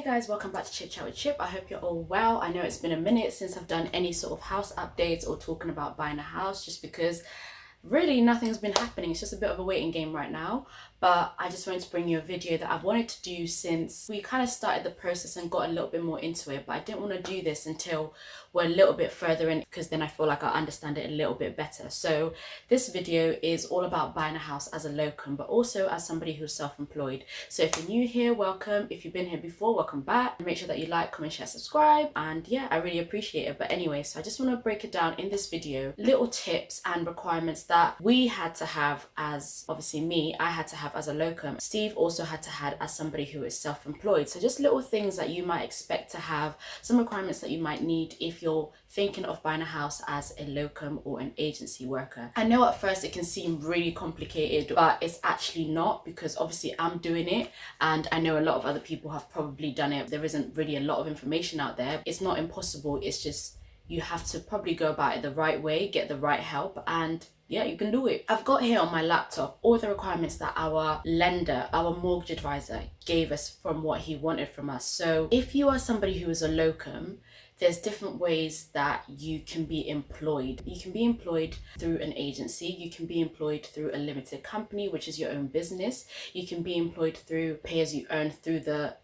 Guys, welcome back to Chit Chat with Chip. I hope you're all well. I know it's been a minute since I've done any sort of house updates or talking about buying a house, just because really nothing's been happening. It's just a bit of a waiting game right now. But I just wanted to bring you a video that I've wanted to do since we kind of started the process and got a little bit more into it. But I didn't want to do this until we're a little bit further in, because then I feel like I understand it a little bit better. So this video is all about buying a house as a locum, but also as somebody who's self-employed. So if you're new here, welcome. If you've been here before, welcome back. Make sure that you like, comment, share, subscribe. And yeah, I really appreciate it. But anyway, so I just want to break it down in this video, little tips and requirements that we had to have as, obviously me, I had to have as a locum. Steve also had to have as somebody who is self-employed. So just little things that you might expect to have, some requirements that you might need if you're thinking of buying a house as a locum or an agency worker. I know at first it can seem really complicated, but it's actually not, because obviously I'm doing it and I know a lot of other people have probably done it. There isn't really a lot of information out there. It's not impossible, it's just you have to probably go about it the right way, get the right help, and yeah, you can do it. I've got here on my laptop all the requirements that our lender, our mortgage advisor, gave us from what he wanted from us. So if you are somebody who is a locum, there's different ways that you can be employed. You can be employed through an agency. You can be employed through a limited company, which is your own business. You can be employed through pay as you earn through the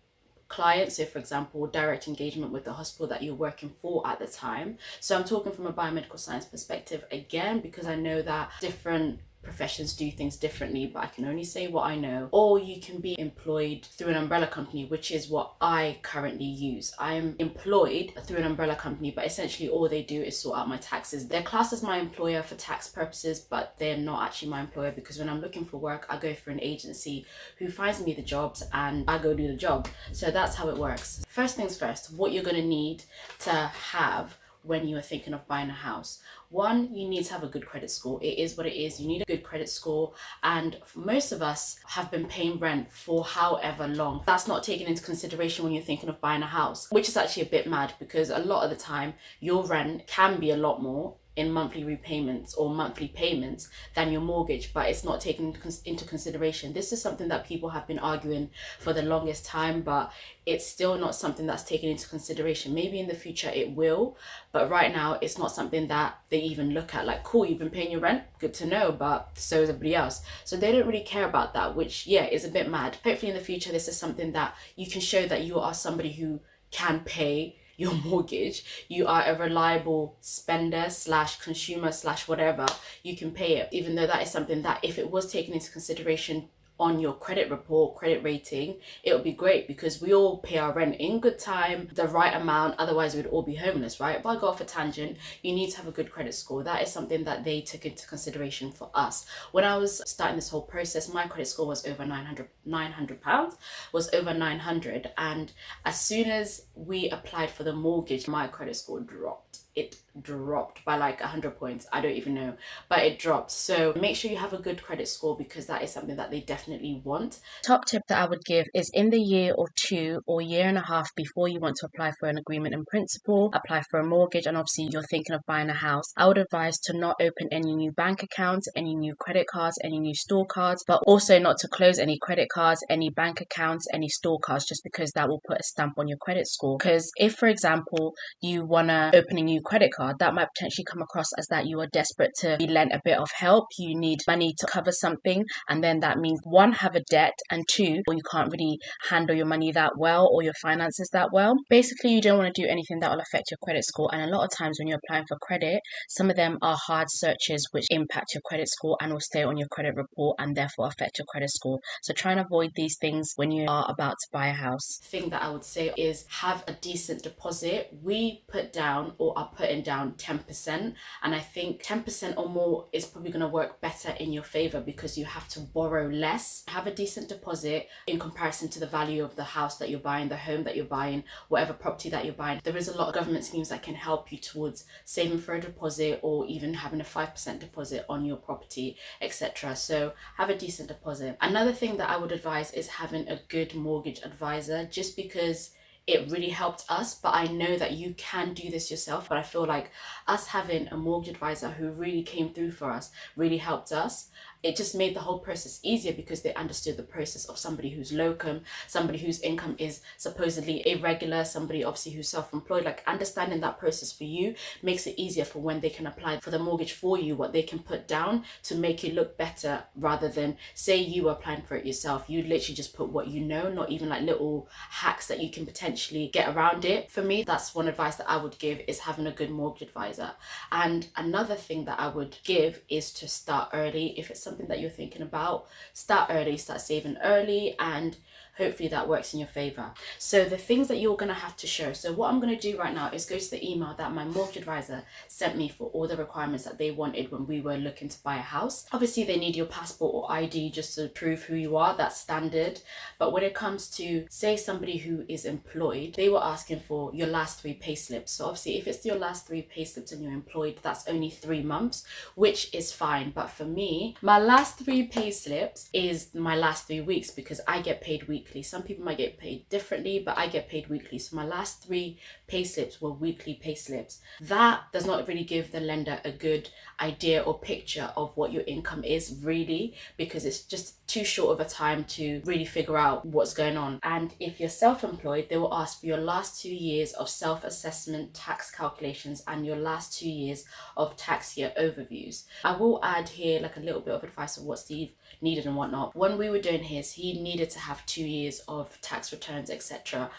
client, so for example direct engagement with the hospital that you're working for at the time. So I'm talking from a biomedical science perspective again, because I know that different professions do things differently, but I can only say what I know. Or you can be employed through an umbrella company, which is what I currently use. I'm employed through an umbrella company, but essentially all they do is sort out my taxes. They're classed as my employer for tax purposes, but they're not actually my employer, because when I'm looking for work, I go for an agency who finds me the jobs and I go do the job. So that's how it works. First things first, what you're going to need to have when you are thinking of buying a house. One, you need to have a good credit score. It is what it is. You need a good credit score, and most of us have been paying rent for however long. That's not taken into consideration when you're thinking of buying a house, which is actually a bit mad, because a lot of the time your rent can be a lot more in monthly repayments or monthly payments than your mortgage, but it's not taken into consideration. This is something that people have been arguing for the longest time, but it's still not something that's taken into consideration. Maybe in the future it will, but right now it's not something that they even look at. Like, cool, you've been paying your rent, good to know, but so is everybody else. So they don't really care about that, which yeah, is a bit mad. Hopefully in the future this is something that you can show that you are somebody who can pay your mortgage, you are a reliable spender slash consumer slash whatever, you can pay it. Even though that is something that if it was taken into consideration on your credit report, credit rating, it would be great, because we all pay our rent in good time, the right amount, otherwise we'd all be homeless, right? But I go off a tangent. You need to have a good credit score. That is something that they took into consideration for us. When I was starting this whole process, my credit score was over 900 pounds, was over 900, and as soon as we applied for the mortgage, my credit score dropped. It dropped by like 100 points. I don't even know, but it dropped. So make sure you have a good credit score, because that is something that they definitely want. Top tip that I would give is, in the year or two or year and a half before you want to apply for an agreement in principle, apply for a mortgage, and obviously you're thinking of buying a house, I would advise to not open any new bank accounts, any new credit cards, any new store cards, but also not to close any credit cards, any bank accounts, any store cards, just because that will put a stamp on your credit score. Because if, for example, you want to open a new credit card, that might potentially come across as that you are desperate to be lent a bit of help, you need money to cover something, and then that means one, have a debt, and two, or you can't really handle your money that well or your finances that well. Basically, you don't want to do anything that will affect your credit score, and a lot of times when you're applying for credit, some of them are hard searches which impact your credit score and will stay on your credit report and therefore affect your credit score. So try and avoid these things when you are about to buy a house. Thing that I would say is have a decent deposit. We put down, or are putting down, 10%, and I think 10% or more is probably going to work better in your favor, because you have to borrow less. Have a decent deposit in comparison to the value of the house that you're buying, the home that you're buying, whatever property that you're buying. There is a lot of government schemes that can help you towards saving for a deposit, or even having a 5% deposit on your property, etc. So have a decent deposit. Another thing that I would advise is having a good mortgage advisor, just because it really helped us, but I know that you can do this yourself. But I feel like us having a mortgage advisor who really came through for us really helped us. it just made the whole process easier because they understood the process of somebody who's locum, somebody whose income is supposedly irregular, somebody obviously who's self-employed. Like, understanding that process for you makes it easier for when they can apply for the mortgage for you, what they can put down to make you look better, rather than say you were applying for it yourself. You literally just put what you know, not even like little hacks that you can potentially get around it. For me, that's one advice that I would give, is having a good mortgage advisor. And another thing that I would give is to start early. If it's something that you're thinking about, start early, start saving early, and hopefully that works in your favor. So the things that you're going to have to show. So what I'm going to do right now is go to the email that my mortgage advisor sent me for all the requirements that they wanted when we were looking to buy a house. Obviously they need your passport or ID just to prove who you are. That's standard. But when it comes to, say, somebody who is employed, they were asking for your last 3 payslips. So obviously if it's your last 3 payslips and you're employed, that's only 3 months, which is fine. But for me, my last 3 payslips is my last 3 weeks, because I get paid weekly. Some people might get paid differently, but I get paid weekly. So my last 3 payslips were weekly payslips. That does not really give the lender a good idea or picture of what your income is really, because it's just too short of a time to really figure out what's going on. And if you're self-employed, they will ask for your last 2 years of self-assessment tax calculations and your last 2 years of tax year overviews. I will add here like a little bit of advice on what Steve needed and whatnot. When we were doing his, he needed to have 2 years of tax returns, etc.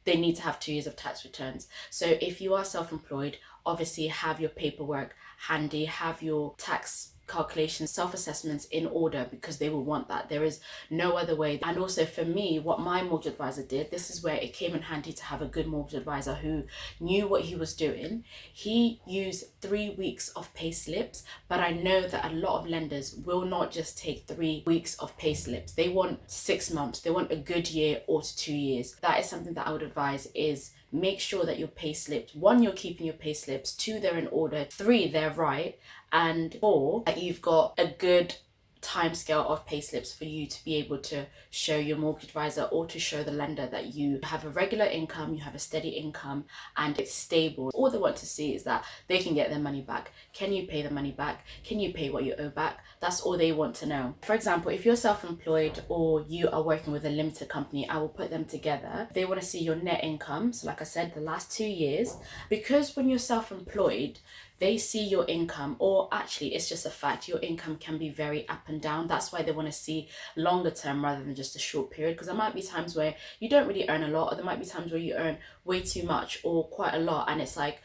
They need to have 2 years of tax returns. So if you are self-employed, obviously have your paperwork handy, have your tax calculations, self-assessments in order, because they will want that. There is no other way. And also for me, what my mortgage advisor did, this is where it came in handy to have a good mortgage advisor who knew what he was doing. He used 3 weeks of pay slips, but I know that a lot of lenders will not just take 3 weeks of pay slips. They want 6 months. They want a good year or to 2 years. That is something that I would advise, is make sure that your pay slips, 1, you're keeping your pay slips, 2, they're in order, 3, they're right, and 4, that you've got a good timescale of pay slips for you to be able to show your mortgage advisor or to show the lender that you have a regular income, you have a steady income, and it's stable. All they want to see is that they can get their money back. Can you pay the money back? Can you pay what you owe back? That's all they want to know. For example, if you're self-employed or you are working with a limited company, I will put them together. They want to see your net income. So like I said, the last 2 years, because when you're self-employed, they see your income, or actually it's just a fact, your income can be very up and down. That's why they want to see longer term rather than just a short period, because there might be times where you don't really earn a lot, or there might be times where you earn way too much or quite a lot, and it's like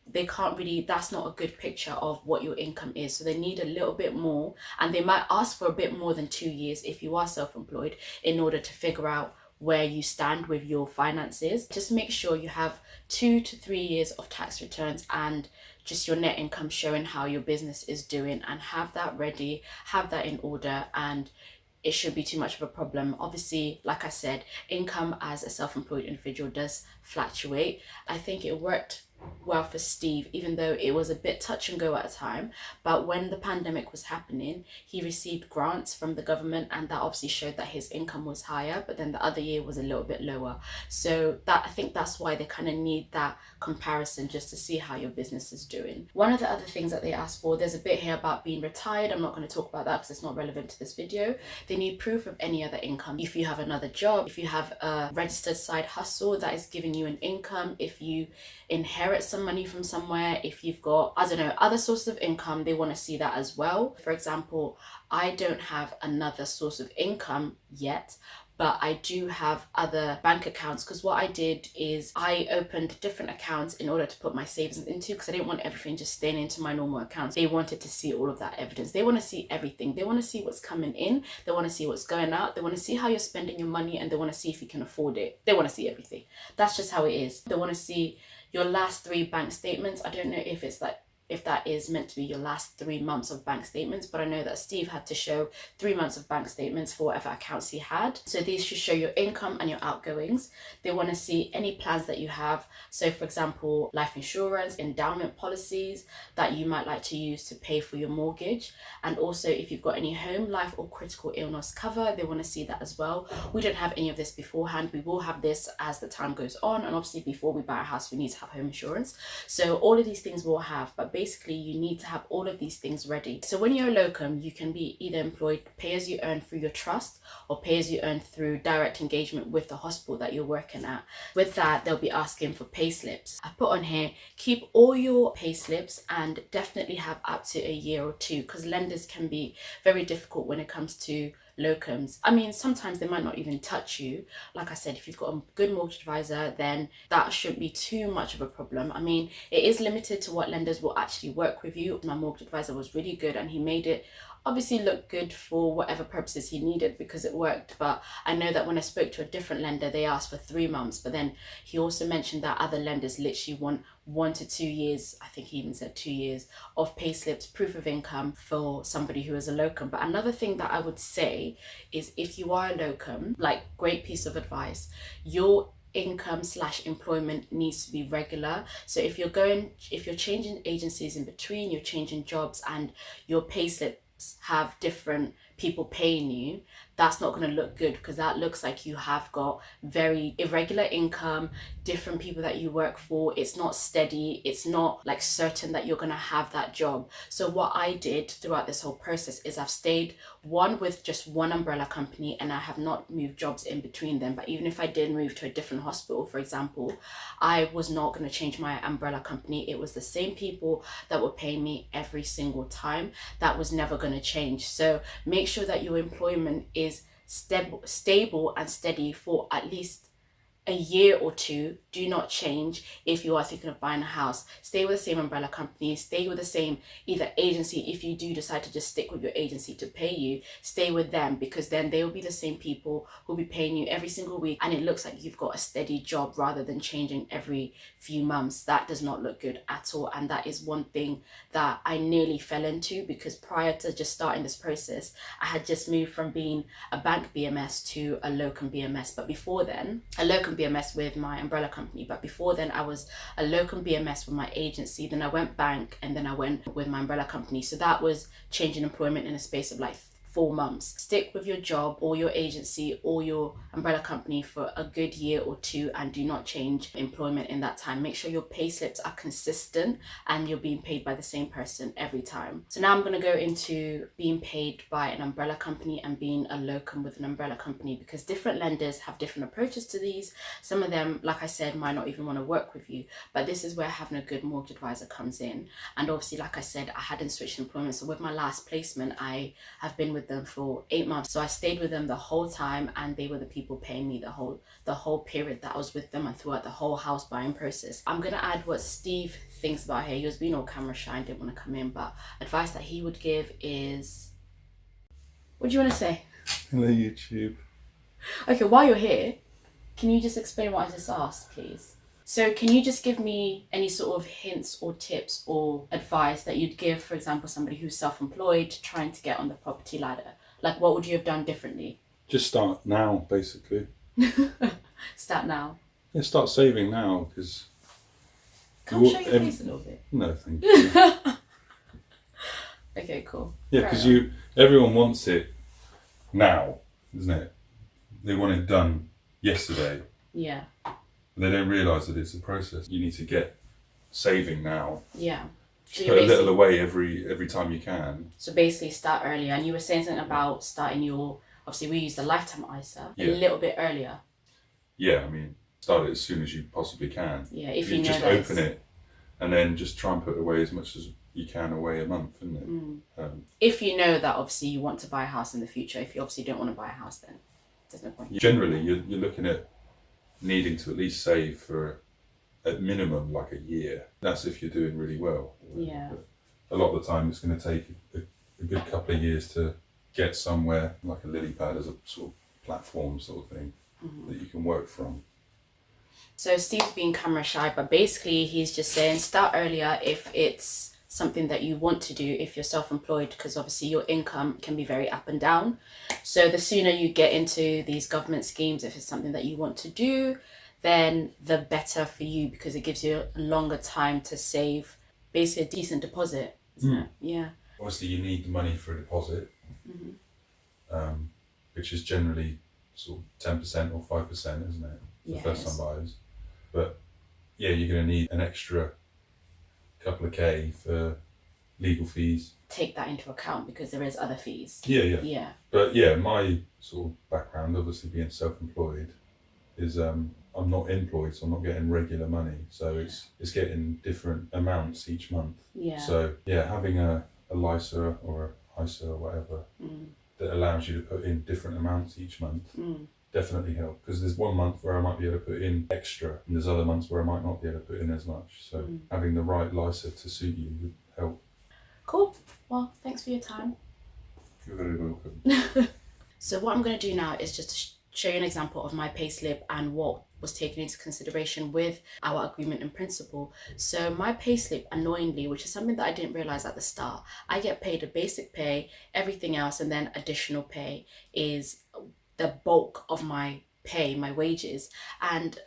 they can't really, that's not a good picture of what your income is. So they need a little bit more, and they might ask for a bit more than 2 years if you are self-employed, in order to figure out where you stand with your finances. Just make sure you have 2 to 3 years of tax returns and just your net income showing how your business is doing, and have that ready, have that in order, and it shouldn't be too much of a problem. Obviously, like I said, income as a self-employed individual does fluctuate. I think it worked well for Steve, even though it was a bit touch and go at a time. But when the pandemic was happening, he received grants from the government, and that obviously showed that his income was higher, but then the other year was a little bit lower. So that, I think that's why they kind of need that comparison, just to see how your business is doing. One of the other things that they asked for, there's a bit here about being retired. I'm not going to talk about that because it's not relevant to this video. They need proof of any other income. If you have another job, if you have a registered side hustle that is giving you an income, if you inherit some money from somewhere, if you've got, I don't know, other sources of income, they want to see that as well. For example, I don't have another source of income yet, but I do have other bank accounts, because what I did is I opened different accounts in order to put my savings into, because I didn't want everything just staying into my normal accounts. They wanted to see all of that evidence. They want to see everything. They want to see what's coming in. They want to see what's going out. They want to see how you're spending your money, and they want to see if you can afford it. They want to see everything. That's just how it is. They want to see your last 3 bank statements. I don't know if it's like, if that is meant to be your last 3 months of bank statements, but I know that Steve had to show 3 months of bank statements for whatever accounts he had. So these should show your income and your outgoings. They want to see any plans that you have. So for example, life insurance, endowment policies that you might like to use to pay for your mortgage. And also if you've got any home, life or critical illness cover, they want to see that as well. We don't have any of this beforehand. We will have this as the time goes on. And obviously before we buy a house, we need to have home insurance. So all of these things we'll have, but basically you need to have all of these things ready. So when you're a locum, you can be either employed pay as you earn through your trust or pay as you earn through direct engagement with the hospital that you're working at. With that, they'll be asking for pay slips. I put on here, keep all your pay slips and definitely have up to a year or two, because lenders can be very difficult when it comes to locums. I mean, sometimes they might not even touch you. Like I said, if you've got a good mortgage advisor, then that shouldn't be too much of a problem. I mean, it is limited to what lenders will actually work with you. My mortgage advisor was really good and he made it obviously look good for whatever purposes he needed because it worked. But I know that when I spoke to a different lender, they asked for 3 months, but then he also mentioned that other lenders literally want 1 to 2 years, I think he even said 2 years, of pay slips, proof of income for somebody who is a locum. But another thing that I would say is, if you are a locum, like, great piece of advice, your income / employment needs to be regular. So if you're changing agencies in between, you're changing jobs, and your pay slips have different people paying you, that's not going to look good, because that looks like you have got very irregular income, different people that you work for. It's not steady. It's not like certain that you're going to have that job. So what I did throughout this whole process is I've stayed with just one umbrella company, and I have not moved jobs in between them. But even if I did move to a different hospital, for example, I was not going to change my umbrella company. It was the same people that were paying me every single time. That was never going to change. So make sure that your employment is stable and steady for at least a year or two. Do not change if you are thinking of buying a house. Stay with the same umbrella company, stay with the same either agency. If you do decide to just stick with your agency to pay you, stay with them, because then they will be the same people who'll be paying you every single week, and it looks like you've got a steady job rather than changing every few months. That does not look good at all, and that is one thing that I nearly fell into, because prior to just starting this process, I had just moved from being a bank BMS to a locum BMS. But before then, a locum BMS with my umbrella company, but before then I was a locum BMS with my agency, then I went bank, and then I went with my umbrella company. So that was changing employment in a space of like 4 months. Stick with your job or your agency or your umbrella company for a good year or two, and do not change employment in that time. Make sure your pay slips are consistent and you're being paid by the same person every time. So now I'm going to go into being paid by an umbrella company and being a locum with an umbrella company, because different lenders have different approaches to these. Some of them, like I said, might not even want to work with you, but this is where having a good mortgage advisor comes in. And obviously, like I said, I hadn't switched employment, so with my last placement I have been with them for 8 months. So I stayed with them the whole time, and they were the people paying me the whole period that I was with them and throughout the whole house buying process. I'm gonna add what Steve thinks about here. He was being all camera shy and didn't want to come in, but advice that he would give is, what do you want to say? Hello YouTube. Okay, while you're here, can you just explain what I just asked, please? So can you just give me any sort of hints or tips or advice that you'd give, for example, somebody who's self-employed trying to get on the property ladder? Like, what would you have done differently? Just start now, basically. Start now. Yeah, start saving now, because... Come show your face a little bit. No, thank you. Okay, cool. Yeah, because everyone wants it now, isn't it? They want it done yesterday. Yeah. They don't realise that it's a process. You need to get saving now. Yeah. So put a little away every time you can. So basically start earlier. And you were saying something about starting your, obviously we use the lifetime ISA a little bit earlier. Yeah, I mean, start it as soon as you possibly can. Yeah, if you know just that open it and then just try and put away as much as you can away a month, isn't it? If you know that obviously you want to buy a house in the future. If you obviously don't want to buy a house, then there's no point. Generally, you're looking at needing to at least save for at minimum like a year. That's if you're doing really well. Yeah. But a lot of the time it's going to take a good couple of years to get somewhere, like a lily pad as a sort of platform sort of thing that you can work from. So Steve's being camera shy, but basically he's just saying start earlier if it's something that you want to do, if you're self-employed, because obviously your income can be very up and down. So the sooner you get into these government schemes, if it's something that you want to do, then the better for you, because it gives you a longer time to save basically a decent deposit, isn't it? Yeah. Obviously you need the money for a deposit, which is generally sort of 10% or 5%, isn't it? For first time buyers. But yeah, you're going to need an extra couple of K for legal fees. Take that into account because there is other fees. Yeah. But yeah, my sort of background, obviously being self-employed, is I'm not employed, so I'm not getting regular money. So it's getting different amounts each month. Yeah. So yeah, having a LISA or a ISA or whatever that allows you to put in different amounts each month definitely help. Because there's one month where I might be able to put in extra, and there's other months where I might not be able to put in as much. So having the right LISA to suit you would help. Cool. Well, thanks for your time. You're very welcome. So what I'm going to do now is just to show you an example of my payslip and what was taken into consideration with our agreement in principle. So my payslip, annoyingly, which is something that I didn't realize at the start, I get paid a basic pay, everything else, and then additional pay is the bulk of my pay, my wages. And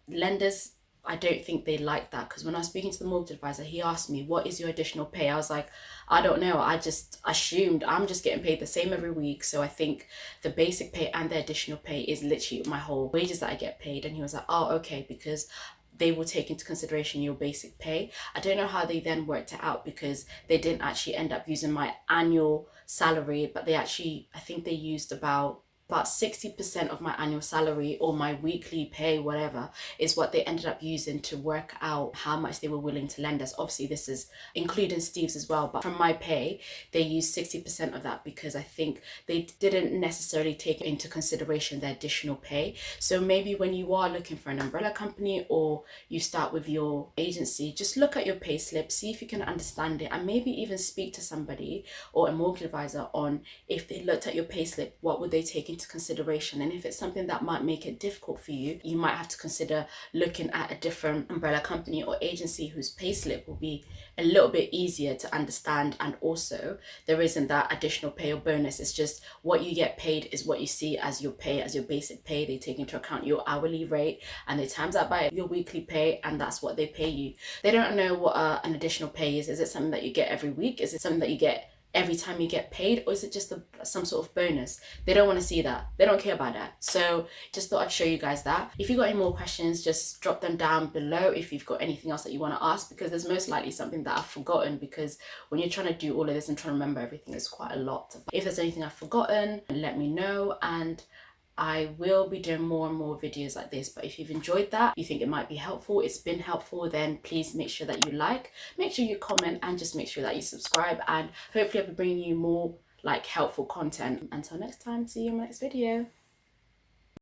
lenders, I don't think they like that, because when I was speaking to the mortgage advisor, he asked me, what is your additional pay? I was like, I don't know. I just assumed I'm just getting paid the same every week. So I think the basic pay and the additional pay is literally my whole wages that I get paid. And he was like, oh, okay, because they will take into consideration your basic pay. I don't know how they then worked it out, because they didn't actually end up using my annual salary, but they actually, I think they used about 60% of my annual salary or my weekly pay, whatever, is what they ended up using to work out how much they were willing to lend us. Obviously, this is including Steve's as well, but from my pay, they used 60% of that, because I think they didn't necessarily take into consideration the additional pay. So maybe when you are looking for an umbrella company or you start with your agency, just look at your pay slip, see if you can understand it, and maybe even speak to somebody or a mortgage advisor on, if they looked at your pay slip, what would they take into consideration. And if it's something that might make it difficult for you, you might have to consider looking at a different umbrella company or agency whose payslip will be a little bit easier to understand, and also there isn't that additional pay or bonus. It's just what you get paid is what you see as your pay, as your basic pay. They take into account your hourly rate and they times that by your weekly pay, and that's what they pay you. They don't know what an additional pay is. Is it something that you get every week? Is it something that you get every time you get paid, or is it just some sort of bonus? They don't want to see that. They don't care about that. So just thought I'd show you guys that. If you've got any more questions, just drop them down below if you've got anything else that you want to ask, because there's most likely something that I've forgotten, because when you're trying to do all of this and trying to remember everything, it's quite a lot. If there's anything I've forgotten, let me know, and I will be doing more and more videos like this. But if you've enjoyed that, you think it might be helpful, it's been helpful, then please make sure that you like, make sure you comment, and just make sure that you subscribe. And hopefully I'll be bringing you more like helpful content. Until next time, see you in my next video.